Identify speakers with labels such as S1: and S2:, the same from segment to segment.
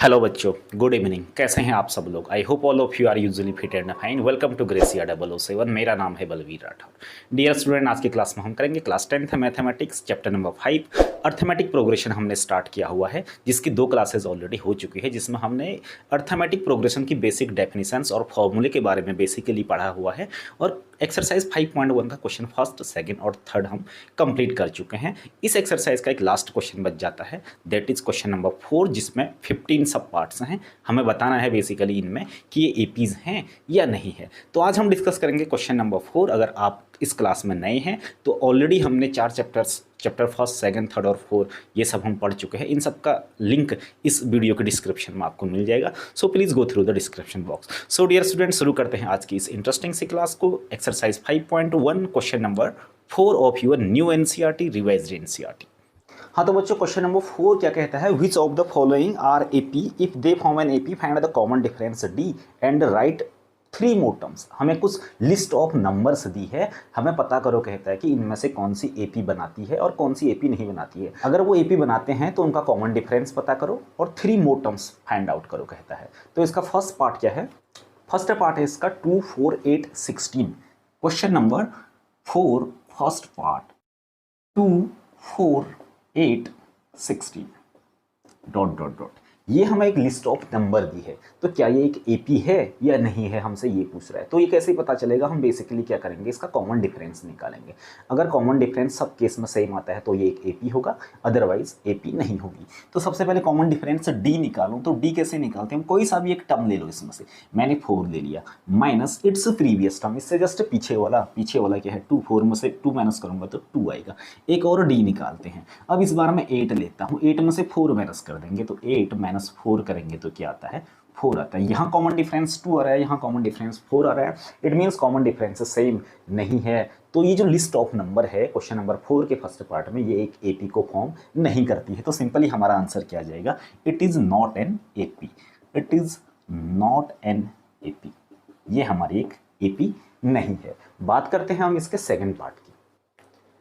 S1: Hello बच्चों, good evening. कैसे हैं आप सब लोग? I hope all of you are usually fit and fine. Welcome to Gracia 007। मेरा नाम है बलवीर राठौर। डियर स्टूडेंट, आज की क्लास में हम करेंगे class 10th mathematics chapter number 5 arithmetic progression हमने स्टार्ट किया हुआ है, जिसकी 2 क्लासेज ऑलरेडी हो चुकी है, जिसमें हमने अर्थमेटिक प्रोग्रेशन की बेसिक डेफिनेशंस और फॉर्मूले के बारे में बेसिकली पढ़ा हुआ है और एक्सरसाइज 5.1 का क्वेश्चन फर्स्ट, सेकंड और थर्ड हम कंप्लीट कर चुके हैं। इस एक्सरसाइज का एक लास्ट क्वेश्चन बच जाता है, दैट इज क्वेश्चन नंबर 4, जिसमें 15 सब पार्ट्स हैं। हमें बताना है बेसिकली इनमें कि ये एपीज हैं या नहीं है। तो आज हम डिस्कस करेंगे क्वेश्चन नंबर 4। अगर आप इस क्लास में नए हैं तो ऑलरेडी हमने 4 चैप्टर फर्स्ट, सेकंड, थर्ड और 4 ये सब हम पढ़ चुके हैं। इन सब का लिंक इस वीडियो के डिस्क्रिप्शन में आपको मिल जाएगा। So please go through the description box. So dear student, शुरू करते हैं आज की इस इंटरेस्टिंग सी क्लास को। Exercise 5.1 question number 4 of your new NCERT revised NCERT. हाँ तो बच्चों, क्वेश्चन नंबर 4 क्या कहता है? Which of the following are AP if they form an AP, find the common difference D and write 3 more terms. हमें कुछ list of numbers दी है, हमें पता करो कहता है कि इनमें से कौन सी एपी बनाती है और कौन सी एपी नहीं बनाती है। अगर वो एपी बनाते हैं तो उनका कॉमन डिफरेंस पता करो और 3 मोर टर्म्स फाइंड आउट करो कहता है। तो इसका फर्स्ट पार्ट क्या है? फर्स्ट पार्ट है इसका 2, 4, 8, 16। Question number 4 first part 2, 4, 8, 16 dot dot dot. ये हमें एक लिस्ट ऑफ नंबर दी है, तो क्या ये एक एपी है या नहीं है, हमसे ये पूछ रहा है। तो ये कैसे पता चलेगा? हम बेसिकली क्या करेंगे, इसका कॉमन डिफरेंस निकालेंगे। अगर कॉमन डिफरेंस सब केस में सेम आता है तो ये एक एपी होगा, अदरवाइज एपी नहीं होगी। तो सबसे पहले कॉमन डिफरेंस डी निकालूं, तो डी कैसे निकालते हैं? कोई सा भी एक टर्म ले लो इसमें से। मैंने 4 ले लिया, माइनस इट्स प्रीवियस टर्म, इससे जस्ट पीछे वाला क्या है 2, 4 में से 2 माइनस करूंगा तो 2 आएगा। एक और डी निकालते हैं। अब इस बार मैं 8 लेता हूँ, 8 में से 4 माइनस कर देंगे तो 8 माइनस 4 करेंगे तो क्या आता है? 4 आता है। यहाँ कॉमन डिफरेंस 2 आ रहा है, यहाँ कॉमन डिफरेंस 4 आ रहा है। It means common difference same नहीं है। तो ये जो लिस्ट ऑफ नंबर है क्वेश्चन नंबर 4 के फर्स्ट पार्ट में, ये एक एपी को फॉर्म नहीं करती है। तो सिंपली हमारा आंसर क्या आ जाएगा? It is not an AP. It is not an AP. ये हमारी एक एपी नहीं है। बात करते हैं हम इसके सेकेंड पार्ट की।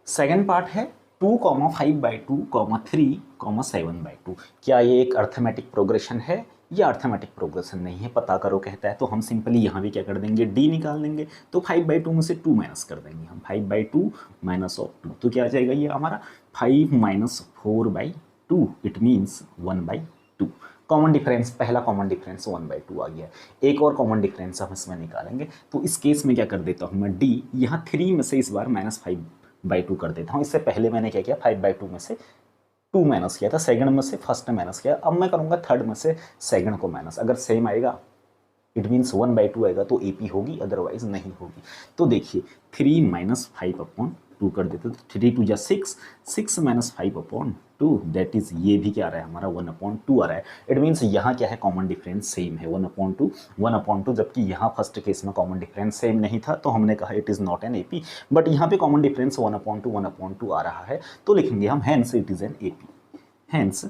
S1: सेकेंड पार्ट है 2, 5/2, 3, 7/2। क्या ये एक अर्थमेटिक प्रोग्रेशन है या अर्थमेटिक प्रोग्रेशन नहीं है? पता करो कहता है। तो हम सिंपली यहाँ भी क्या कर देंगे? डी निकाल देंगे। तो 5/2 में से 2 माइनस कर देंगे हम, 5/2 माइनस ऑफ 2। तो क्या आ जाएगा ये हमारा? 5 minus 4/2, it means 1/2। Common difference, पहला कॉमन डिफरेंस 1/2 आ गया। एक और कॉमन डिफरेंस हम इसमें निकालेंगे। तो इस केस में क्या कर देता हूँ मैं? डी यहाँ 3 में से इस बार -5/2 कर देता हूँ। इससे पहले मैंने क्या किया? 5/2 में से 2 माइनस किया था, सेकंड में से फर्स्ट माइनस किया। अब मैं करूँगा थर्ड में से सेकंड को माइनस। अगर सेम आएगा इट मीन्स 1/2 आएगा तो एपी होगी, अदरवाइज नहीं होगी। तो देखिए 3 माइनस 5/2 कर देते तो 3 2 जा 6, 6 माइनस 5/2, दैट इज ये भी क्या आ रहा है हमारा? 1/2 आ रहा है। इट मीन्स यहाँ क्या है? कॉमन डिफरेंस सेम है, 1/2, जबकि यहाँ फर्स्ट केस में कॉमन डिफरेंस सेम नहीं था तो हमने कहा it is not an AP. But यहाँ पे कॉमन डिफरेंस 1/2 आ रहा है तो लिखेंगे हम hence it is an AP. Hence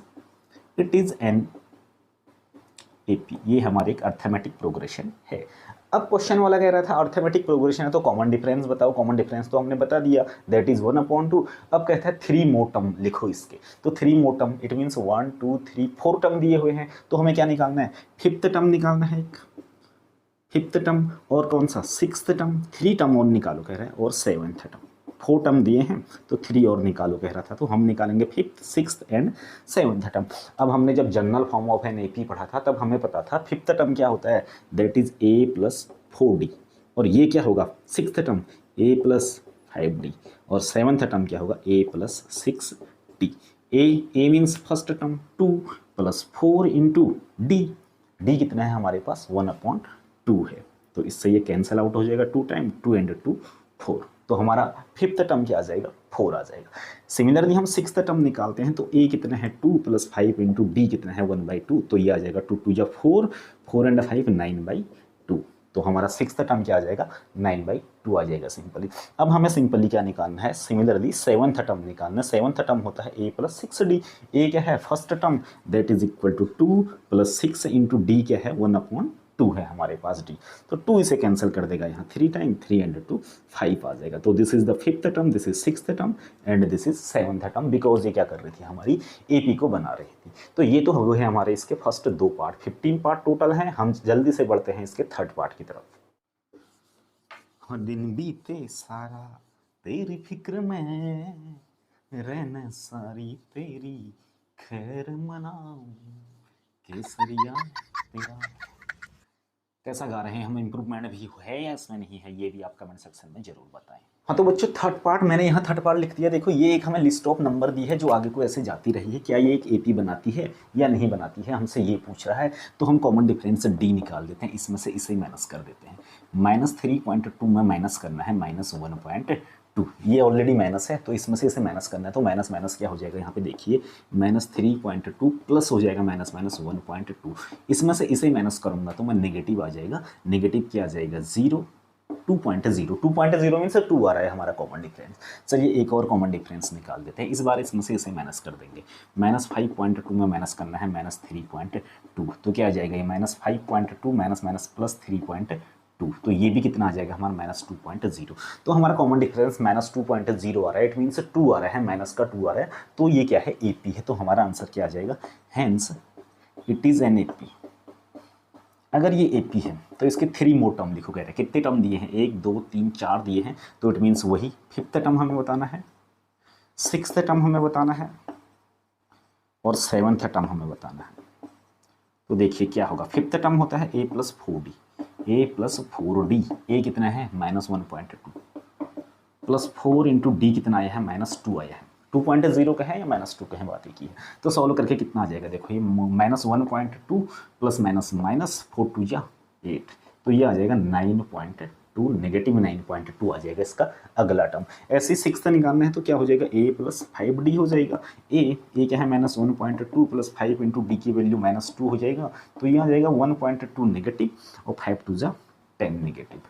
S1: it is an AP. ये हमारे एक अर्थमेटिक प्रोग्रेशन है। अब क्वेश्चन वाला कह रहा था अर्थमेटिक प्रोग्रेशन है तो कॉमन डिफरेंस बताओ। कॉमन डिफरेंस तो हमने बता दिया, दैट इज 1/2। अब कहता है 3 मोर टर्म लिखो इसके। तो 3 मोर टर्म, इट मीन्स 1 2 3 4 टर्म दिए हुए हैं। तो हमें क्या निकालना है? 5th टर्म निकालना है, एक 5th टर्म और कौन सा? 6th term. 3 टर्म और निकालो कह रहे हैं, और 7th टर्म। 4 टर्म दिए हैं तो 3 और निकालो कह रहा था। तो हम निकालेंगे 5th, 6th and 7th term. अब हमने जब general form of an AP पढ़ा था तब हमें पता था 5th टर्म क्या होता है? That is a + 4d। और ये क्या होगा? 6th term a + 5d। और 7th टर्म क्या होगा? a + 6d। a means first term, 2 + 4 into d। d कितना है हमारे पास? 1/2 है। तो इससे ये कैंसिल आउट हो जाएगा 2 टाइम, 2 × 2 4। तो हमारा 5th टर्म क्या आ जाएगा? 4 आ जाएगा। सिमिलरली हम 6th टर्म निकालते हैं तो a कितना है? 2 + 5 इंटू d कितना है? 1/2। तो ये आ जाएगा 2 2 जा 4, 4 × 5 9/2। तो हमारा 6th टर्म क्या आ जाएगा? 9/2 आ जाएगा सिंपली। अब हमें सिंपली क्या निकालना है? सिमिलरली 7th टर्म निकालना है। 7th टर्म होता है a + 6d। a क्या है? First term, that is equal to 2 + 6 into d क्या है? 1/2। 2 है हमारे पास डी, तो 2 इसे कैंसिल कर देगा यहाँ, 3 टाइम 3 एंड 2 5 आ जाएगा। तो this is the 5th term, this is 6th term and this is 7th term, because ये क्या कर रही थी, हमारी एपी को बना रही थी। तो ये तो हुए हैं हमारे इसके फर्स्ट 2 पार्ट, 15 पार्ट टोटल हैं। हम जल्दी से बढ़ते हैं इसके 3rd पार्ट की तरफ। दिन बीते सारा तेरी फिक्र में, रहना सारी तेरी खैर मनाऊं, केसरिया तेरा। कैसा गा रहे हैं हम, इम्प्रूवमेंट भी है या इसमें नहीं है, ये भी आप कमेंट सेक्शन में जरूर बताएं। हाँ तो बच्चों 3rd पार्ट मैंने यहाँ 3rd पार्ट लिख दिया। देखो ये एक हमें लिस्ट ऑफ नंबर दी है जो आगे को ऐसे जाती रही है, क्या ये एक एपी बनाती है या नहीं बनाती है, हमसे ये पूछ रहा है। तो हम कॉमन डिफरेंस डी निकाल देते हैं, इसमें से इसे माइनस कर देते हैं। -3.2 में माइनस करना है -1.2, ये ऑलरेडी माइनस है तो इसमें से इसे माइनस करना है। तो माइनस माइनस क्या हो जाएगा, यहाँ पे देखिए -3.2 प्लस हो जाएगा -1.2, इसमें से इसे माइनस करूँगा तो मैं नेगेटिव आ जाएगा, नेगेटिव क्या आ जाएगा 0, 2.0 मीन्स 2 आ रहा है हमारा कॉमन डिफरेंस। चलिए एक और कॉमन डिफरेंस निकाल देते हैं, इस बार इसमें से इसे माइनस कर देंगे। -5.2 में माइनस करना है -3.2, तो क्या आ जाएगा ये -5.2 माइनस प्लस 3.2, तो ये भी कितना आ जाएगा हमारा -2.0। तो हमारा कॉमन डिफरेंस -2.0 आ रहा है, इट मीन्स 2 आ रहा है, माइनस का 2 आ रहा है, तो ये क्या है एपी है। तो हमारा आंसर क्या आ जाएगा, hence it is an AP. अगर ये एपी है तो इसके 3 मोर टर्म लिखो, कह रहे हैं कितने टर्म दिए हैं, 1 2 3 4 दिए हैं, तो इट मीन्स वही 5th टर्म हमें बताना है, 6th टर्म हमें बताना है और 7th टर्म हमें बताना है। तो देखिए क्या होगा, 5th टर्म होता है a + 4d, a + 4d, a कितना है -1.2 प्लस 4 इंटू डी कितना आया है -2 आया है, 2.0 का है या -2 का है, बात ही की है। तो सॉल्व करके कितना आ जाएगा, देखो ये -1.2 प्लस माइनस 4 2 या 8, तो ये आ जाएगा 9.2, नेगेटिव 9.2 आ जाएगा इसका अगला टर्म। ऐसे 6th निकालना है तो क्या हो जाएगा, a + 5d हो जाएगा। a क्या है -1.2 प्लस 5 इंटू डी की वैल्यू -2 हो जाएगा, तो ये आ जाएगा 1.2 नेगेटिव और 5 2 जा 10 नेगेटिव,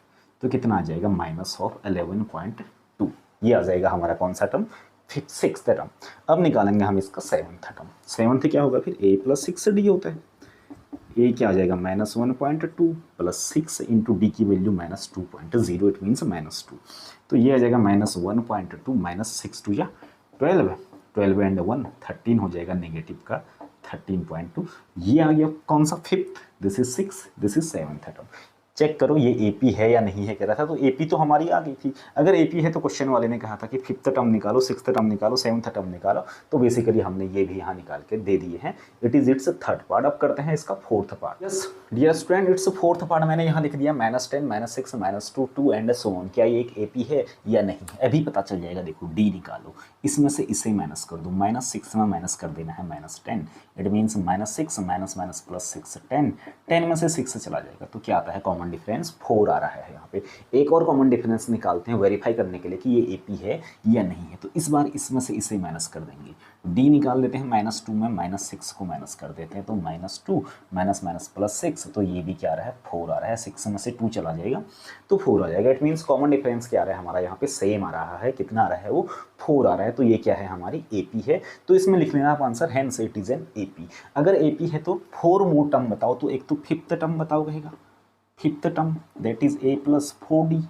S1: तो कितना आ जाएगा -11.2। ये आ जाएगा हमारा कौन सा टर्म, 6th टर्म। अब निकालेंगे हम इसका 7th टर्म। 7th क्या होगा फिर, a + 6d होता है, a क्या आ जाएगा -1.2 प्लस 6 इंटू डी की वैल्यू -2.0, इट मीन्स -2, तो ये आ जाएगा -1.2 -6 2 या 12, 12 एंड 1 13 हो जाएगा, नेगेटिव का 13.2। ये आ गया कौन सा 5th, this is 6, this is 7th term. Check करो ये एपी है या नहीं है, कह रहा था, तो एपी तो हमारी आ गई थी। अगर एपी है तो क्वेश्चन वाले ने कहा था कि 5th टर्म निकालो, 6th टर्म निकालो, 7th टर्म निकालो, तो बेसिकली हमने ये भी यहाँ निकाल के दे दिए हैं। It is it's 3rd part. अब करते हैं इसका 4th part. Yes dear student, it's 4th part मैंने यहाँ लिख दिया -10 -6 -2 2 एंड सो ऑन। क्या ये एक एपी है या नहीं है, अभी पता चल जाएगा। देखो डी निकालो, इसमें से इसे माइनस कर दो, -6 में माइनस कर देना है -10, इट मीन्स -6 माइनस प्लस 6 10, 10 में से 6 चला जाएगा, तो क्या आता है कॉमन डिफरेंस 4 आ रहा है। यहाँ पे एक और कॉमन डिफरेंस निकालते हैं वेरीफाई करने के लिए कि ये एपी है या नहीं है। तो इस बार इसमें से इसे माइनस कर देंगे, डी निकाल लेते हैं, -2 में -6 को माइनस कर देते हैं, तो -2 माइनस प्लस 6, तो ये भी क्या आ रहा है 4 आ रहा है। 6 में से 2 चला जाएगा तो 4 आ जाएगा। इट मीन्स कॉमन डिफरेंस क्या आ रहा है हमारा, यहाँ पे सेम आ रहा है। कितना आ रहा है वो 4 आ रहा है। तो ये क्या है हमारी एपी है। तो इसमें लिख लेना आप answer, hence it is an AP. अगर एपी है तो 4 मोर टर्म बताओ, तो एक तो 5th टर्म बताओ कहेगा, 5th term that is a + 4d,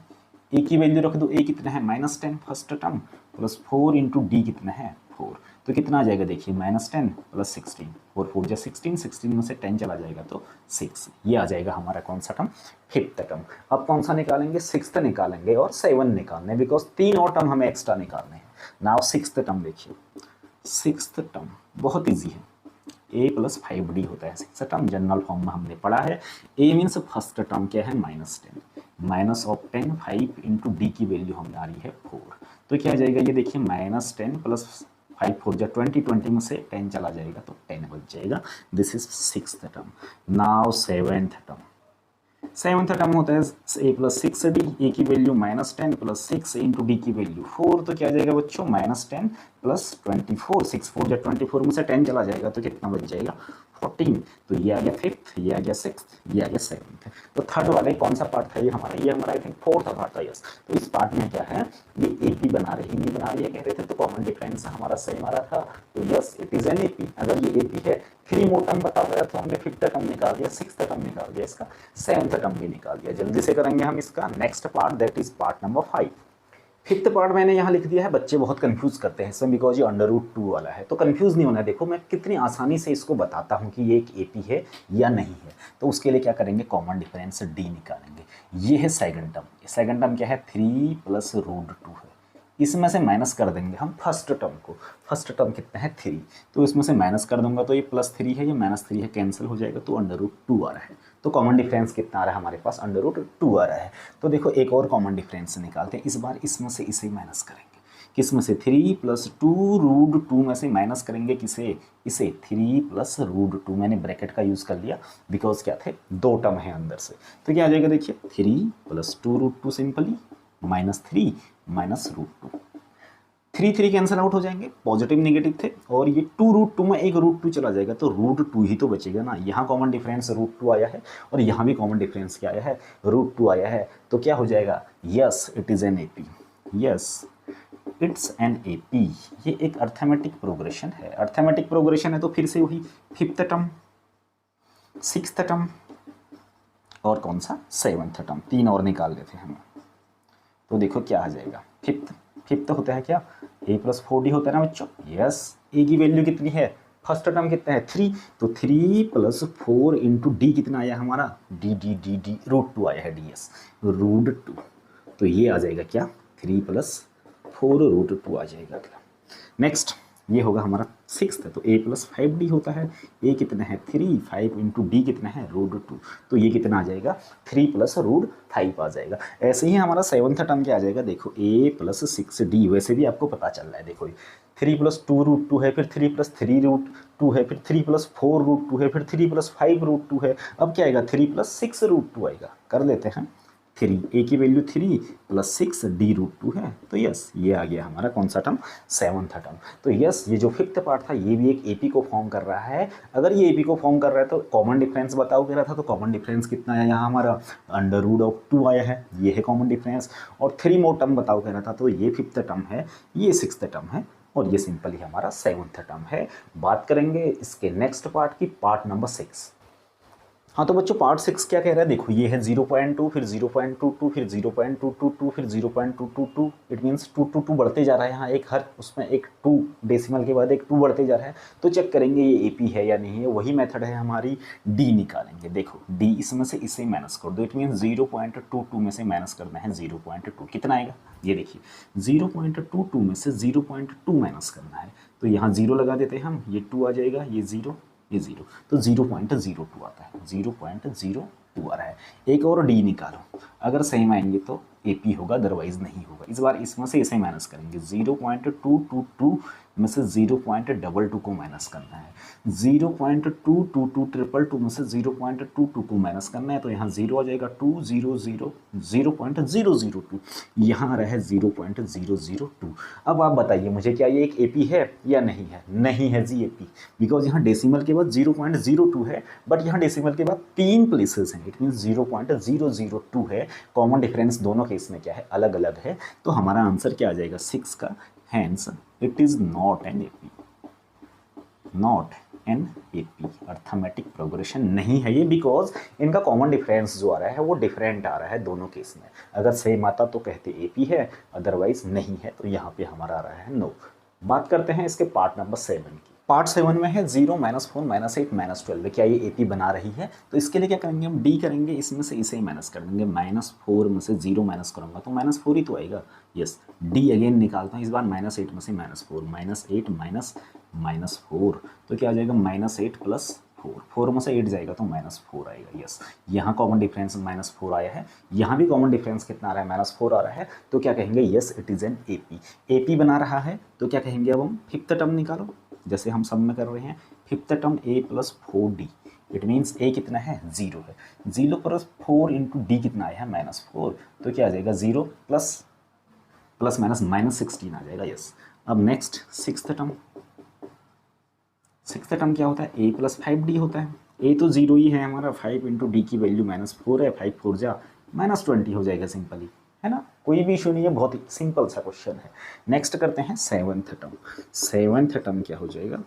S1: a की वैल्यू रख दो, a कितना है -10 first term plus 4 into D कितना है 4, तो कितना आ जाएगा देखिए -10 प्लस 16, 4 4 जा 16, 16 में से 10 चला जाएगा तो 6। ये आ जाएगा हमारा कौन सा टर्म, 5th टर्म। अब कौन सा निकालेंगे, 6th निकालेंगे और 7 निकालने, बिकॉज 3 और टर्म हमें एक्स्ट्रा निकालने हैं। नाउ 6th टर्म देखिए, 6th टर्म बहुत ईजी है, a + 5d होता है 6th टर्म, जनरल फॉर्म में हमने पढ़ा है। a मीन्स फर्स्ट टर्म क्या है -10, -10 5 इंटू डी की वैल्यू हमें आ रही है 4, तो क्या आ जाएगा ये देखिए -10 प्लस 5 4 जा 20, 20 में से 10 चला जाएगा तो 10 बच जाएगा। This is 6th term. Now 7th term, 7th term होता है a + 6d, a की वैल्यू -10 प्लस 6 इंटू डी की वैल्यू 4, तो क्या आ जाएगा बच्चों -10 प्लस 24, 6 4 या 24 में से 10 चला जाएगा तो कितना बच जाएगा 14। तो ये आ गया फिफ्थ, ये आ गया सिक्स्थ, ये आ गया सेवन्थ। तो थर्ड वाले कौन सा पार्ट था ये हमारा आई थिंक फोर्थ पार्ट था। यस, तो इस पार्ट में क्या है, ये एपी बना रही नहीं बना रही है कह रहे थे, तो कॉमन डिफरेंस हमारा सेम आ रहा था। तो yes it is an AP. अगर ये एपी है, 3 मोर टर्म बता रहा तो हमने फिफ्थ टर्म निकाल दिया, सिक्स्थ टर्म निकाल दिया, इसका सेवन्थ टर्म भी निकाल दिया। जल्दी से करेंगे हम इसका next part, that is part number 5। Fifth part मैंने यहाँ लिख दिया है, बच्चे बहुत कंफ्यूज करते हैं इसमें बिकॉज ये √2 वाला है। तो कंफ्यूज नहीं होना है, देखो मैं कितनी आसानी से इसको बताता हूँ कि ये एक एपी है या नहीं है। तो उसके लिए क्या करेंगे, कॉमन डिफरेंस डी निकालेंगे। ये है सेकंड टर्म, सेकंड टर्म क्या है 3 + √2 है। इसमें से माइनस कर देंगे हम फर्स्ट टर्म को। फर्स्ट टर्म कितना है 3, तो इसमें से माइनस कर दूंगा तो ये +3 है, ये -3 है, कैंसिल हो जाएगा तो √2 आ रहा है। तो कॉमन डिफरेंस कितना आ रहा है हमारे पास, √2 आ रहा है। तो देखो एक और कॉमन डिफरेंस निकालते हैं, इस बार इसमें से इसे माइनस करेंगे। किस में से 3 + 2√2 में से माइनस करेंगे किसे, इसे 3 + √2। मैंने ब्रैकेट का यूज़ कर लिया बिकॉज क्या थे, 2 टर्म है अंदर से। तो क्या आ जाएगा देखिए 3 + 2√2 सिंपली -3 -√2। 3 3 कैंसिल आउट हो जाएंगे, पॉजिटिव नेगेटिव थे, और ये 2√2 में एक √2 चला जाएगा तो √2 ही तो बचेगा ना। यहाँ कॉमन डिफरेंस √2 आया है और यहाँ भी कॉमन डिफरेंस क्या आया है, √2 आया है। तो क्या हो जाएगा, yes it is an AP, yes it's an AP. ये एक अर्थमेटिक प्रोग्रेशन है। अर्थमेटिक प्रोग्रेशन है तो फिर से वही फिफ्थ टर्म, सिक्स्थ टर्म और कौन सा सेवन्थ टर्म, 3 और निकाल लेते हैं हम। तो देखो क्या आ जाएगा, फिफ्थ होता है क्या, a + 4d होता है ना बच्चों। यस, a की वैल्यू कितनी है, फर्स्ट टर्म कितना है 3, तो 3 + 4 × d कितना आया हमारा, d √2 आया है, ds √2। तो ये आ जाएगा क्या, 3 + 4 √2 आ जाएगा अगला। नेक्स्ट ये होगा हमारा सिक्स्थ, तो a + 5d होता है, a कितना है 3, 5 × d कितना है √2। तो ये कितना आ जाएगा 3 + √5 आ जाएगा। ऐसे ही हमारा सेवन्थ टर्म क्या आ जाएगा, देखो a + 6d, वैसे भी आपको पता चल रहा है, देखो 3 + 2√2 है, फिर 3 + 3√2 है, फिर 3 + 4√2 है, फिर 3 + 5√2 है। अब क्या आएगा 3 + 6√2 आएगा। कर लेते हैं 3, a की वैल्यू 3 + 6 d √2 है। तो यस ये आ गया हमारा कौन सा टर्म, सेवन्थ टर्म। तो यस ये जो फिफ्थ पार्ट था ये भी एक एपी को फॉर्म कर रहा है। अगर ये एपी को फॉर्म कर रहा है तो कॉमन डिफरेंस बताओ कह रहा था, तो कॉमन डिफरेंस कितना है यहाँ हमारा, √2 आया है, ये है कॉमन डिफरेंस। और 3 मोर टर्म बताओ कह रहा था, तो ये फिफ्थ टर्म है, ये सिक्स्थ टर्म है, और ये सिंपली हमारा सेवन्थ टर्म है। बात करेंगे इसके नेक्स्ट पार्ट की, पार्ट नंबर 6। हाँ तो बच्चों पार्ट 6 क्या कह रहा है, देखो ये है 0.2, फिर 0.22, फिर 0.222, फिर 0.222। इट मीन्स 222 बढ़ते जा रहा है यहाँ, एक हर उसमें एक 2 डेसिमल के बाद एक 2 बढ़ते जा रहा है। तो चेक करेंगे ये एपी है या नहीं है, वही मेथड है हमारी, डी निकालेंगे। देखो डी इसमें से इसे माइनस कर दो, इट मीन्स 0.22 में से माइनस करना है 0.2, कितना आएगा ये देखिए, 0.22 में से 0.2 माइनस करना है, तो यहाँ 0 लगा देते हैं हम, ये 2 आ जाएगा, ये 0, ये 0, तो 0.02 आता है, 0.02 आ रहा है। एक और डी निकालो, अगर सेम आएंगे तो एपी होगा, अदरवाइज नहीं होगा। इस बार इसमें से इसे माइनस करेंगे, 0.222 में से 0.22 को माइनस करना है, 0.222 में से 0.22 को माइनस करना है, तो यहाँ 0 आ जाएगा, 2 0 0 0.002, यहाँ आ रहा है 0.002। अब आप बताइए मुझे, क्या ये एक एपी है या नहीं है, नहीं है जी एपी, बिकॉज यहाँ डेसिमल के बाद 0.02 है, बट यहाँ डेसिमल के बाद 3 प्लेसेस हैं, इट मीन 0.002 है। कॉमन डिफरेंस दोनों केस में क्या है, अलग अलग है। तो हमारा आंसर क्या आ जाएगा 6 का, hence it is not an AP, not an AP, arithmetic progression नहीं है ये, बिकॉज इनका कॉमन डिफरेंस जो आ रहा है वो डिफरेंट आ रहा है दोनों केस में। अगर सेम आता तो कहते एपी है, अदरवाइज नहीं है, तो यहाँ पे हमारा आ रहा है नो। बात करते हैं इसके पार्ट नंबर 7 की। पार्ट 7 में है 0 -4 -8 -12, क्या ये एपी बना रही है, तो इसके लिए क्या करेंगे हम, डी करेंगे, इसमें से इसे ही माइनस कर देंगे, -4 में से 0 माइनस करूँगा तो -4 ही तो आएगा। यस, डी अगेन निकालता हूँ, इस बार -8 में से -4, -8 -4, तो क्या आ जाएगा -8 + 4, 4 में से 8 जाएगा तो -4 आएगा। यस, यहाँ कॉमन डिफरेंस -4 आया है, यहाँ भी कॉमन डिफरेंस कितना आ रहा है, -4 आ रहा है, तो क्या कहेंगे, yes it is an AP. AP बना रहा है तो क्या कहेंगे, अब हम फिफ्थ टर्म निकालो, जैसे हम सब में कर रहे हैं, fifth term a + 4d, it means a कितना है 0 है, 0 + 4 × d कितना आया है -4, तो क्या आ जाएगा 0 + -16 आ जाएगा। यस, अब नेक्स्ट सिक्स्थ टर्म क्या होता है, ए प्लस 5d होता है। ए तो जीरो ही है हमारा, 5 इंटू डी की वैल्यू -4 है, 5 4 जा -20 हो जाएगा सिंपली, है ना, कोई भी इशू नहीं है, बहुत ही सिंपल सा क्वेश्चन है। नेक्स्ट करते हैं सेवन्थ टर्म क्या हो जाएगा,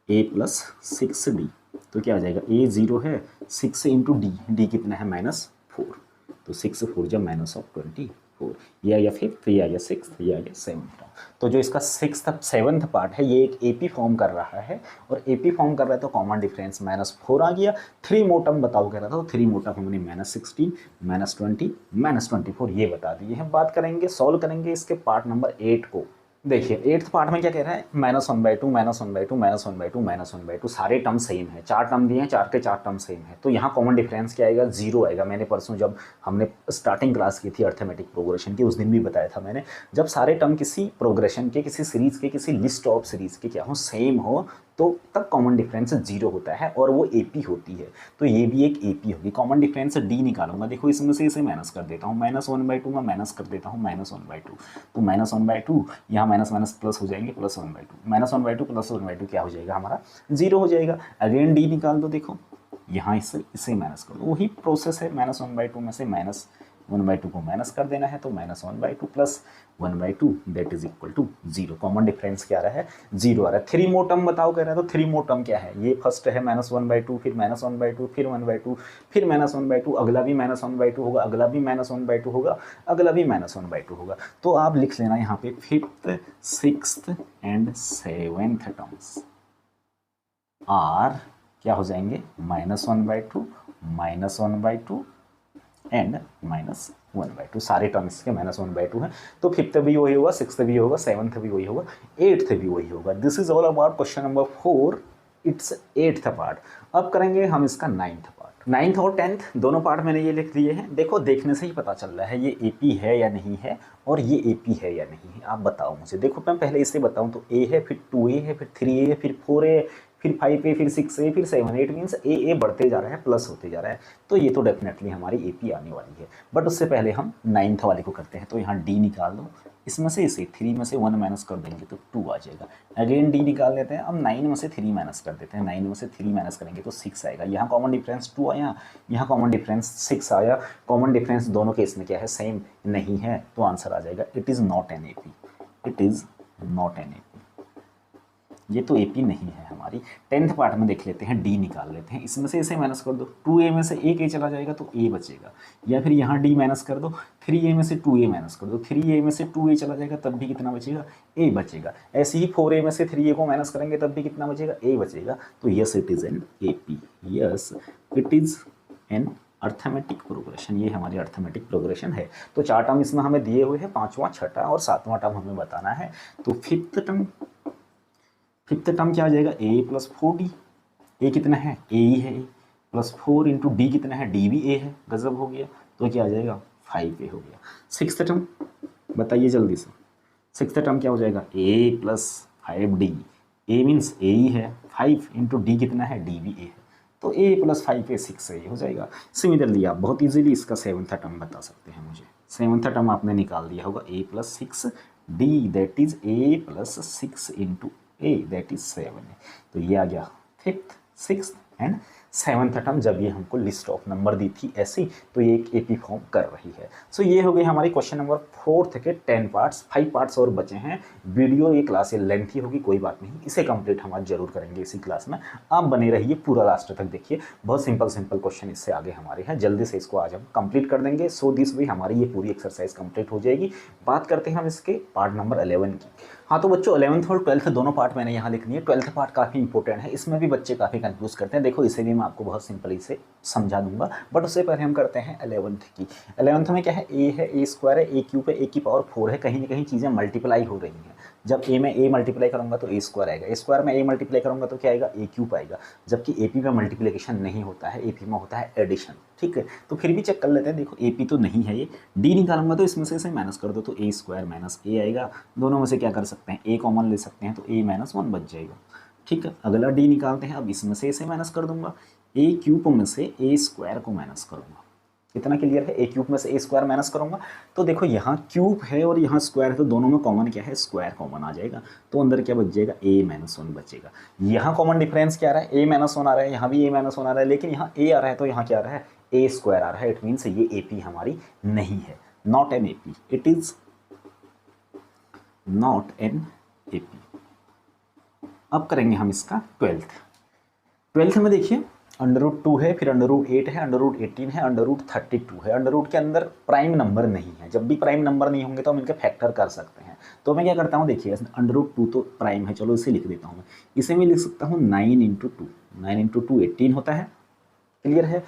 S1: ए प्लस 6d, तो क्या आ जाएगा, ए जीरो है, 6 इंटू डी कितना है -4, तो 6 4 जा -24, ये आ गया फिफ्थ, ये आ गया सिक्स्थ, ये आ गया सेवन्थ। तो जो इसका सेवन्थ पार्ट है ये एक एपी फॉर्म कर रहा है, और एपी फॉर्म कर रहा है तो कॉमन डिफरेंस -4 आ गया। 3 मोटम बताओ कह रहा था, तो 3 मोटम हमने -16 -20 -24 ये बता दिए हैं। बात करेंगे, सॉल्व करेंगे इसके पार्ट नंबर 8 को। देखिए 8th पार्ट में क्या कह रहा है, -1/2 -1/2 -1/2 -1/2, सारे टर्म सेम है, 4 टर्म दिए हैं, 4 के 4 टर्म सेम है, तो यहाँ कॉमन डिफरेंस क्या आएगा, 0 आएगा। मैंने परसों जब हमने स्टार्टिंग क्लास की थी अर्थमेटिक प्रोग्रेशन की, उस दिन भी बताया था मैंने, जब सारे टर्म किसी प्रोग्रेशन के, किसी सीरीज के, किसी लिस्ट ऑफ सीरीज के क्या हो, सेम हो, तो तब कॉमन डिफरेंस 0 होता है और वो एपी होती है। तो ये भी एक एपी होगी। कॉमन डिफरेंस डी निकालूंगा, देखो इसमें से इसे माइनस कर देता हूँ, -1/2 में माइनस कर देता हूँ -1/2, तो -1/2 यहाँ माइनस माइनस प्लस हो जाएंगे, +1/2 -1/2 +1/2 क्या हो जाएगा हमारा, 0 हो जाएगा। अगेन डी निकाल दो, देखो यहाँ इसे माइनस कर दो, वही प्रोसेस है, -1/2 में से -1/2 को माइनस कर देना है, तो -1/2 + 1/2 that is equal to 0। Common difference क्या आ रहा है, 0 आ रहा है। 3 मोर टर्म बताओ कह रहा है, तो 3 मोर टर्म क्या है, ये फर्स्ट है -1/2, फिर -1/2, फिर 1/2, फिर -1/2, अगला भी -1/2 होगा, अगला भी -1/2 होगा, अगला भी -1/2 होगा। तो आप लिख लेना यहाँ पे 5th 6th and 7th terms are क्या हो जाएंगे, -1/2 -1/2 एंड -1/2, सारे टर्म्स के -1/2 है। तो 5th भी वही होगा, 6th भी होगा, 7th भी वही होगा, 8th भी वही होगा। This is all about question number 4, it's 8th part. अब करेंगे हम इसका 9th पार्ट। 9th और 10th दोनों पार्ट मैंने ये लिख दिए हैं। देखो देखने से ही पता चल रहा है ये एपी है या नहीं है, और ये एपी है या नहीं है, आप बताओ मुझे। देखो मैं पहले इसे बताऊं तो ए है, फिर 2a है, फिर 3a है, फिर 4a, फिर 5a, फिर 6a, फिर 7, 8 मीन्स ए बढ़ते जा रहा है, प्लस होते जा रहा है, तो ये तो डेफिनेटली हमारी एपी आने वाली है। बट उससे पहले हम 9th वाले को करते हैं, तो यहाँ डी निकाल दो, इसमें से इसे 3 में से 1 माइनस कर देंगे तो 2 आ जाएगा। अगेन डी निकाल लेते हैं, अब 9 में से 3 माइनस कर देते हैं, 9 में से 3 माइनस करेंगे तो 6 आएगा। यहाँ कॉमन डिफरेंस 2 आया, यहाँ कॉमन डिफरेंस 6 आया। कॉमन डिफरेंस दोनों केस में क्या है, सेम नहीं है, तो आंसर आ जाएगा it is not an AP, it is not an AP, ये तो एपी नहीं है हमारी। 10th पार्ट में देख लेते हैं, डी निकाल लेते हैं, इसमें से इसे माइनस कर दो, 2a में से एक ए चला जाएगा तो a बचेगा, या फिर यहाँ डी माइनस कर दो, 3a में से 2a माइनस कर दो, 3a में से 2a चला जाएगा तब भी कितना बचेगा, a बचेगा। ऐसे ही 4a में से 3a को माइनस करेंगे तब भी कितना बचेगा, a बचेगा। तो yes it is an AP, yes it is N arithmetic progression, ये हमारी अर्थमेटिक प्रोग्रेशन है। तो 4 टर्म इसमें हमें दिए हुए हैं, 5वां 6ठा और 7वां टर्म हमें बताना है। तो फिफ्थ टर्म क्या आ जाएगा, a + 4d, a कितना है, a ही है, +4 इंटू डी कितना है, d भी a है, गजब हो गया, तो क्या आ जाएगा 5a हो गया। 6th टर्म बताइए जल्दी से, 6th टर्म क्या हो जाएगा, a + 5d, a means a ही है, 5 इंटू डी कितना है, d भी a है, तो a + 5a 6a हो जाएगा। सिमिलरली आप बहुत इजीली इसका 7th टर्म बता सकते हैं मुझे। 7th टर्म आपने निकाल दिया होगा, a + 6d that is a + 6 into a that is 7 है। तो ये आ गया 5th 6th and 7th term. जब ये हमको लिस्ट ऑफ नंबर दी थी ऐसी, तो ये एक एपी फॉर्म कर रही है। सो ये हो गई हमारी क्वेश्चन नंबर 4 के 10 पार्ट्स। 5 पार्ट्स और बचे हैं। वीडियो ये क्लास ये लेंथी होगी, कोई बात नहीं, इसे कंप्लीट हम आज जरूर करेंगे इसी क्लास में। आप बने रहिए, पूरा लास्ट तक देखिए, बहुत सिंपल क्वेश्चन इससे आगे हमारे हैं। जल्दी से इसको आज हम कंप्लीट कर देंगे। सो दिस वे हमारी ये पूरी एक्सरसाइज कंप्लीट हो जाएगी। बात करते हैं हम इसके पार्ट नंबर 11 की। हाँ तो बच्चों 11th और 12th दोनों पार्ट मैंने यहाँ लिख लिए। 12th पार्ट काफ़ी इंपॉर्टेंट है, इसमें भी बच्चे काफ़ी कंफ्यूज करते हैं। देखो इसे भी मैं आपको बहुत सिंपली से समझा दूंगा, बट उससे पहले हम करते हैं 11th की। 11th में क्या है, a है, a² है, a³ है, a की पावर 4 है। कहीं ना कहीं चीज़ें मल्टीप्लाई हो रही हैं। जब a में a मल्टीप्लाई करूँगा तो a² आएगा, a² में a मल्टीप्लाई करूँगा तो क्या आएगा, a³ आएगा। जबकि AP में मल्टीप्लिकेशन नहीं होता है, AP में होता है एडिशन। ठीक है, तो फिर भी चेक कर लेते हैं। देखो AP तो नहीं है, ये D निकालूंगा तो इसमें से इसे माइनस कर दो तो a² - a आएगा। दोनों में से क्या कर सकते हैं, a कॉमन ले सकते हैं तो a - 1 बच जाएगा। ठीक है, अगला D निकालते हैं। अब इसमें से इसे माइनस कर दूंगा, a³ में से a² को माइनस करूँगा, कितना क्लियर है, ए क्यूब में से ए स्क्वायर माइनस करूंगा तो देखो यहाँ क्यूब है और यहाँ स्क्वायर है तो दोनों में कॉमन क्या है, स्क्वायर कॉमन आ जाएगा, तो अंदर क्या बच जाएगा, ए माइनस वन बचेगा। यहाँ कॉमन डिफरेंस क्या आ रहा है, ए माइनस वन आ रहा है, यहाँ भी ए माइनस वन आ रहा है, लेकिन यहाँ ए आ रहा है तो यहाँ क्या आ रहा है, ए स्क्वायर आ रहा है। इट मीन्स ये ए पी हमारी नहीं है, not an A P, it is not an A P. अब करेंगे हम इसका ट्वेल्थ में देखिए √2 है, फिर √8 है, √18 है, √32 है। √, के अंदर प्राइम नंबर नहीं है, जब भी प्राइम नंबर नहीं होंगे तो हम इनके फैक्टर कर सकते हैं। तो मैं क्या करता हूँ, देखिए √2 तो प्राइम है, चलो इसे लिख देता हूँ मैं। इसे मैं लिख सकता हूँ 9 × 2, 9 × 2 18 होता है, क्लियर है।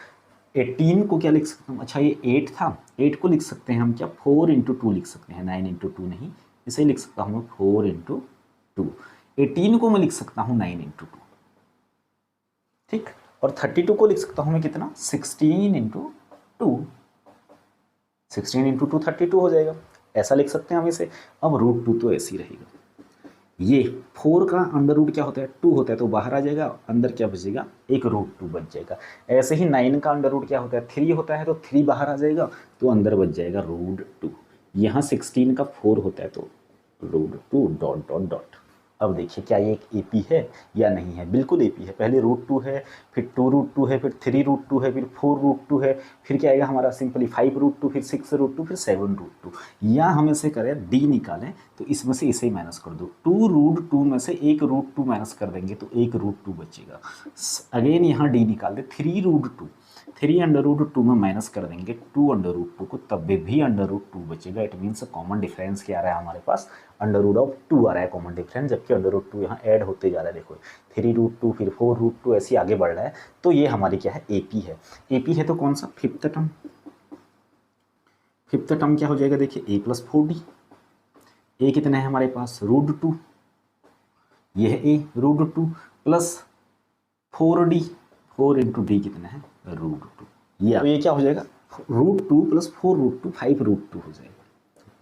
S1: 18 को क्या लिख सकता हूँ, अच्छा ये 8 था, 8 को लिख सकते हैं हम क्या, 4 × 2 लिख सकते हैं, 9 × 2 नहीं, इसे लिख सकता हूँ 4 × 2। 18 को मैं लिख सकता हूँ 9 × 2, ठीक। और 32 को लिख सकता हूँ मैं कितना, 16 × 2, 16 × 2 32 हो जाएगा, ऐसा लिख सकते हैं हम इसे। अब √2 तो ऐसे ही रहेगा, ये 4 का अंडर क्या होता है, 2 होता है, तो बाहर आ जाएगा, अंदर क्या बचेगा, एक √2 बच जाएगा। ऐसे ही 9 का अंडर क्या होता है, 3 होता है, तो 3 बाहर आ जाएगा, तो अंदर बच जाएगा √2। यहाँ 16 का 4 होता है तो √2 डॉट डॉट डॉट। अब देखिए क्या ये एक एपी है या नहीं है, बिल्कुल एपी है। पहले √2 है, फिर 2√2 है, फिर 3√2 है, फिर 4√2 है, फिर क्या आएगा हमारा सिंपली 5√2, फिर 6√2, फिर 7√2। या हम इसे करें डी निकालें तो इसमें से इसे माइनस कर दो, 2√2 में से एक √2 माइनस कर देंगे तो एक √2 बचेगा। अगेन यहाँ डी निकाल दे, 3√2, 3 √2 में माइनस कर देंगे 2 √2 को, तब भी √2 बचेगा। इट मीन्स कॉमन डिफरेंस क्या आ रहा है हमारे पास, √2 आ रहा है कॉमन डिफरेंस, जबकि √2 यहाँ ऐड होते जा रहा है। देखो 3√2 फिर 4√2 ऐसे ही आगे बढ़ रहा है, तो ये हमारी क्या है, एपी है। एपी है तो कौन सा, फिफ्थ टर्म। फिफ्थ टर्म क्या हो जाएगा, देखिए a + 4d, ए कितना है हमारे पास, √2, ये है a, √2 प्लस 4d, 4 × d कितना है, √2। ये तो ये क्या हो जाएगा, √2 + 4√2 5√2 हो जाएगा।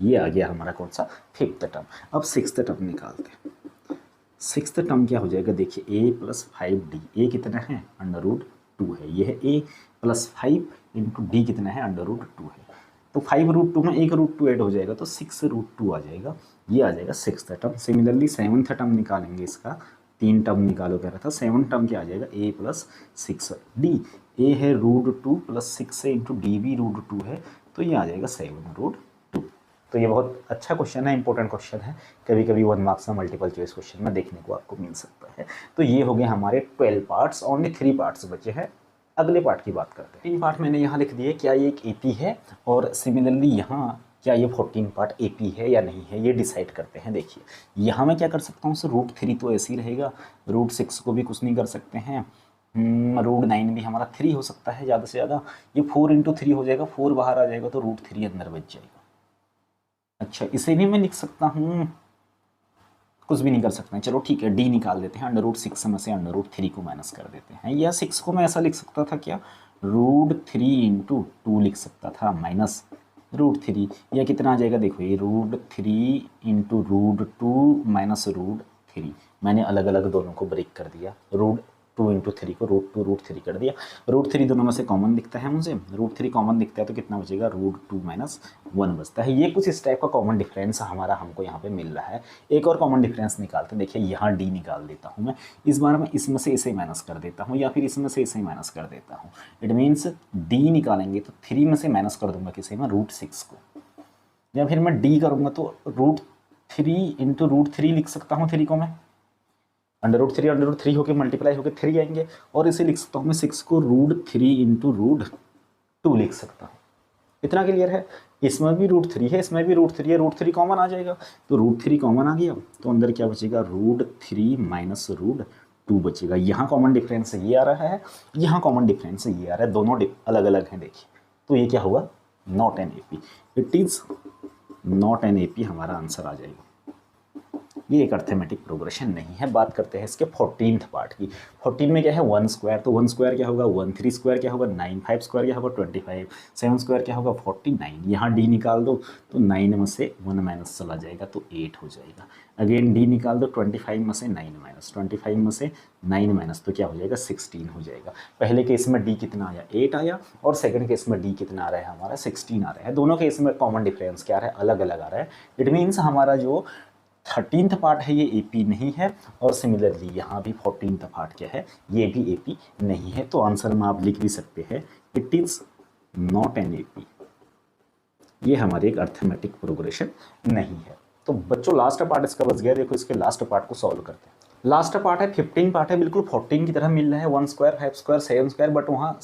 S1: ये आ गया हमारा कौन सा, फिफ्थ टर्म। अब सिक्स्थ टर्म निकालते हैं। सिक्स्थ टर्म क्या हो जाएगा, देखिए a + 5d, a कितना है, √2 है, ये है a + 5 × d कितना है, √2 है, तो 5√2 में एक √2 ऐड हो जाएगा तो 6√2 आ जाएगा। ये आ जाएगा sixth term. Similarly seventh term निकालेंगे, इसका 3 टर्म निकालो कह रहा था, 7 टर्म क्या आ जाएगा, a + 6d, a है √2 + 6 × d भी √2 है, तो ये आ जाएगा 7√2। तो ये बहुत अच्छा क्वेश्चन है, इंपॉर्टेंट क्वेश्चन है, कभी कभी 1 मार्क्स में मल्टीपल चॉइस क्वेश्चन में देखने को आपको मिल सकता है। तो ये हो गए हमारे 12 पार्ट्स, ओनली 3 पार्ट्स बचे हैं। अगले पार्ट की बात करते हैं। 3 पार्ट मैंने यहाँ लिख दिए, क्या ये एक एपी है, और सिमिलरली यहाँ क्या ये 14 पार्ट एपी है या नहीं है, ये डिसाइड करते हैं। देखिए यहाँ मैं क्या कर सकता हूँ, √3 तो ऐसे ही रहेगा, √6 को भी कुछ नहीं कर सकते हैं, √9 भी हमारा 3 हो सकता है ज़्यादा से ज़्यादा, ये 4 × 3 हो जाएगा, 4 बाहर आ जाएगा तो √3 अंदर बच जाएगा। अच्छा इसे भी मैं लिख सकता हूँ, कुछ भी नहीं कर सकते हैं, चलो ठीक है, डी निकाल देते हैं, √6 में से √3 को माइनस कर देते हैं, या 6 को मैं ऐसा लिख सकता था क्या, √3 × 2 लिख सकता था, माइनस √3, या कितना आ जाएगा, देखो ये √3 × √2 माइनस √3, मैंने अलग अलग दोनों को ब्रेक कर दिया, √2 × 3 को √2 √3 कर दिया, √3 दोनों में से कॉमन दिखता है मुझे, √3 कॉमन दिखता है तो कितना बचेगा, √2 - 1 बचता है। ये कुछ इस टाइप का कॉमन डिफरेंस हमारा हमको यहाँ पे मिल रहा है। एक और कॉमन डिफरेंस निकालते हैं, देखिए यहाँ डी निकाल देता हूँ मैं, इस बार मैं इसमें से इसे माइनस कर देता हूँ, या फिर इसमें से इसे माइनस कर देता हूँ। इट मीन्स डी निकालेंगे तो 3 में से माइनस कर दूंगा किसे में, √6 को, या फिर मैं डी करूँगा तो √3 × √3 लिख सकता हूँ, 3 को मैं √3 होकर मल्टीप्लाई होकर 3 आएंगे, और इसे लिख सकता हूँ मैं 6 को √3 × √2 लिख सकता हूँ। इतना क्लियर है, इसमें भी √3 है, इसमें भी √3 है, √3 कॉमन आ जाएगा, तो √3 कॉमन आ गया तो अंदर क्या बचेगा, √3 - √2 बचेगा। यहाँ कॉमन डिफरेंस ये आ रहा है, यहाँ कॉमन डिफरेंस ये आ रहा है, दोनों अलग अलग हैं। देखिए तो ये क्या हुआ, not an AP, it is not an AP, हमारा आंसर आ जाएगा। ये एक अर्थमेटिक प्रोग्रेशन नहीं है। बात करते हैं इसके 14th पार्ट की। 14 में क्या है 1 स्क्वायर, तो 1 स्क्वायर क्या होगा 1, 3 स्क्वायर क्या होगा 9, 5 स्क्वायर क्या होगा 25, 7 स्क्वायर क्या होगा 49। यहाँ डी निकाल दो तो 9 में से 1 माइनस चला जाएगा तो 8 हो जाएगा। अगेन डी निकाल दो 25 में से 9 माइनस, 25 में से 9 माइनस तो क्या हो जाएगा 16 हो जाएगा। पहले केस में डी कितना आया 8 आया, और सेकंड केस में डी कितना आ रहा है हमारा 16 आ रहा है। दोनों केस में कॉमन डिफरेंस क्या आ रहा है, अलग अलग आ रहा है। इट मीन्स हमारा जो 13th पार्ट है ये एपी नहीं है, और सिमिलरली यहाँ भी 14th पार्ट क्या है ये भी एपी नहीं है। तो आंसर में आप लिख भी सकते हैं it is not an AP. ये हमारे एक अर्थमेटिक प्रोग्रेशन नहीं है। तो बच्चों लास्ट पार्ट इसका बच गया। देखो इसके लास्ट पार्ट को सॉल्व करते हैं। लास्ट पार्ट है 15 पार्ट है, बिल्कुल 14 की तरह मिल रहा है 1 स्क्वायर 5 स्क्वायर 7 स्क्वायर, बट वहाँ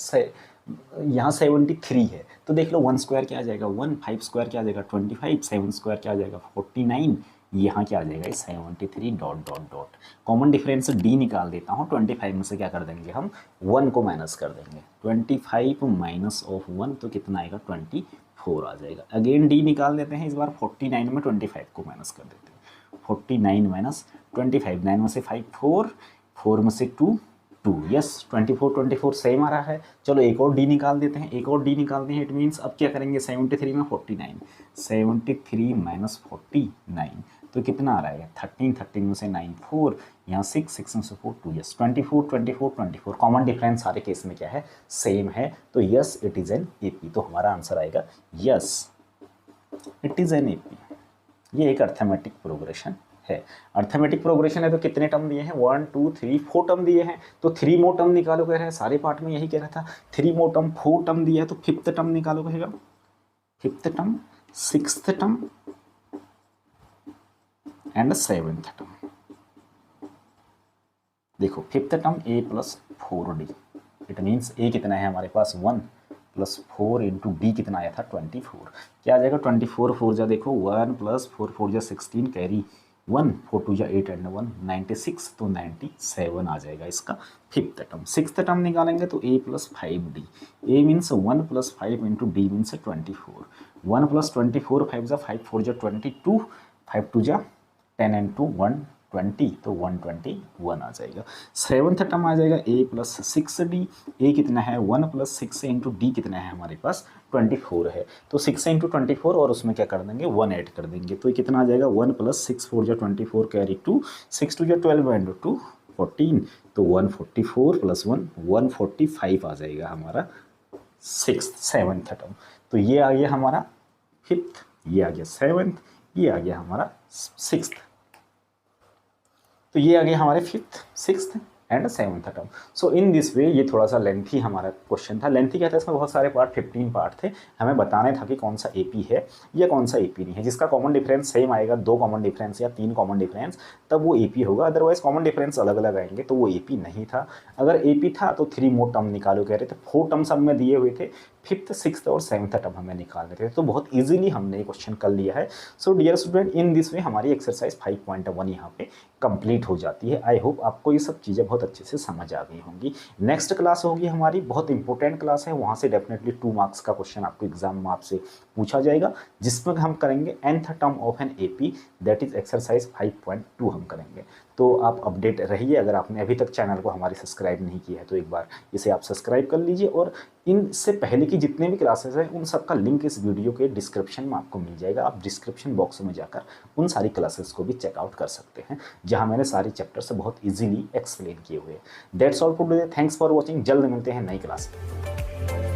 S1: यहाँ 73 है। तो देख लो 1 स्क्वायर क्या आ जाएगा 1, 5 स्क्वायर क्या आ जाएगा 25, 7 स्क्वायर क्या आ जाएगा 49, यहाँ क्या आ जाएगा 73 dot dot dot. Common difference D निकाल देता हूँ। 25 में से क्या कर देंगे हम 1 को माइनस कर देंगे। 25 माइनस ऑफ 1 तो कितना आएगा 24 आ जाएगा। अगेन डी निकाल देते हैं, इस बार 49 में 25 को माइनस कर देते हैं। 49 माइनस 25, 9 में से 5 4, 4 में से 2 2, यस 24 सेम आ रहा है। चलो एक और डी निकाल देते हैं, एक और डी निकालते हैं। इट मीन्स अब क्या करेंगे 73 में 49, 73 माइनस 49 तो कितना आ रहा है 13, 13 में से 9 4, यहाँ 6, 6 में से 4 2, यस 24 कॉमन डिफरेंस सारे केस में क्या है सेम है। तो yes it is an AP. तो हमारा आंसर आएगा yes it is an AP. ये एक अर्थमेटिक प्रोग्रेशन है। अर्थमेटिक प्रोग्रेशन है तो कितने टर्म दिए हैं 1 2 3 4 टर्म दिए हैं, तो 3 मोर टर्म निकालो कह रहे हैं। सारे पार्ट में यही कह रहा था 3 मोर टर्म 4 टर्म दिया है, तो 5th टर्म निकालो कहेगा 5th term 6th term and 7th term. देखो 5th term a plus 4d, it means a कितना है हमारे पास 1 प्लस 4 इंटू डी कितना आया था 24। क्या आ जाएगा 24 4 जा देखो 1 प्लस 4 4 जा 16 कैरी 1 4 2 जा 8 एंड 1 96, तो 97 आ जाएगा इसका 5th टर्म। 6th टर्म निकालेंगे तो a plus 5d, a means 1 plus 5 into D means 24, 1 plus 24 5 जा 5 4 जा 22, 5 2 जा 10 एंड 2 120, तो 121 आ जाएगा। 7th टर्म आ जाएगा a प्लस 6d, a कितना है 1 प्लस 6 इंटू डी कितना है हमारे पास 24 है, तो 6 इंटू 24 और उसमें क्या कर देंगे 1 ऐड कर देंगे, तो ये कितना आ जाएगा 1 प्लस 6 4 जा 24 कैरी 2, 6 2 जा 12 एंड 2 14, तो 144 प्लस 1 145 आ जाएगा हमारा 7th टर्म। तो ये आ गया हमारा 5th, ये आ गया 7th, ये आ गया हमारा 6th। तो ये आ गया हमारे 5th 6th and 7th term. So in this वे ये थोड़ा सा लेंथी हमारा क्वेश्चन था। लेंथी क्या था, इसमें बहुत सारे पार्ट 15 पार्ट थे, हमें बताना था कि कौन सा एपी है या कौन सा एपी नहीं है। जिसका कॉमन डिफरेंस सेम आएगा, 2 कॉमन डिफरेंस या 3 कॉमन डिफरेंस, तब वो एपी होगा। अदरवाइज कॉमन डिफरेंस अलग अलग आएंगे तो वो एपी नहीं था। अगर एपी था तो 3 मोर टर्म निकालो कह रहे थे, 4 टर्म सब में दिए हुए थे, 5th 6th और 7th टर्म हमें निकालने थे, तो बहुत इजीली हमने ये क्वेश्चन कर लिया है। So dear student in this way हमारी एक्सरसाइज 5.1 यहाँ पे कंप्लीट हो जाती है। आई होप आपको ये सब चीज़ें बहुत अच्छे से समझ आ गई होंगी। नेक्स्ट क्लास होगी हमारी, बहुत इंपॉर्टेंट क्लास है, वहाँ से डेफिनेटली 2 मार्क्स का क्वेश्चन आपको एग्जाम में आपसे पूछा जाएगा, जिसमें हम करेंगे nth term of an AP, that is exercise 5.2 हम करेंगे। तो आप अपडेट रहिए। अगर आपने अभी तक चैनल को हमारी सब्सक्राइब नहीं किया है तो एक बार इसे आप सब्सक्राइब कर लीजिए, और इनसे पहले की जितने भी क्लासेस हैं उन सब का लिंक इस वीडियो के डिस्क्रिप्शन में आपको मिल जाएगा। आप डिस्क्रिप्शन बॉक्स में जाकर उन सारी क्लासेस को भी चेकआउट कर सकते हैं, जहां मैंने सारी चैप्टर से बहुत इजीली एक्सप्लेन किए हुए हैं। That's all for today, thanks for watching. जल्द मिलते हैं नई क्लास में।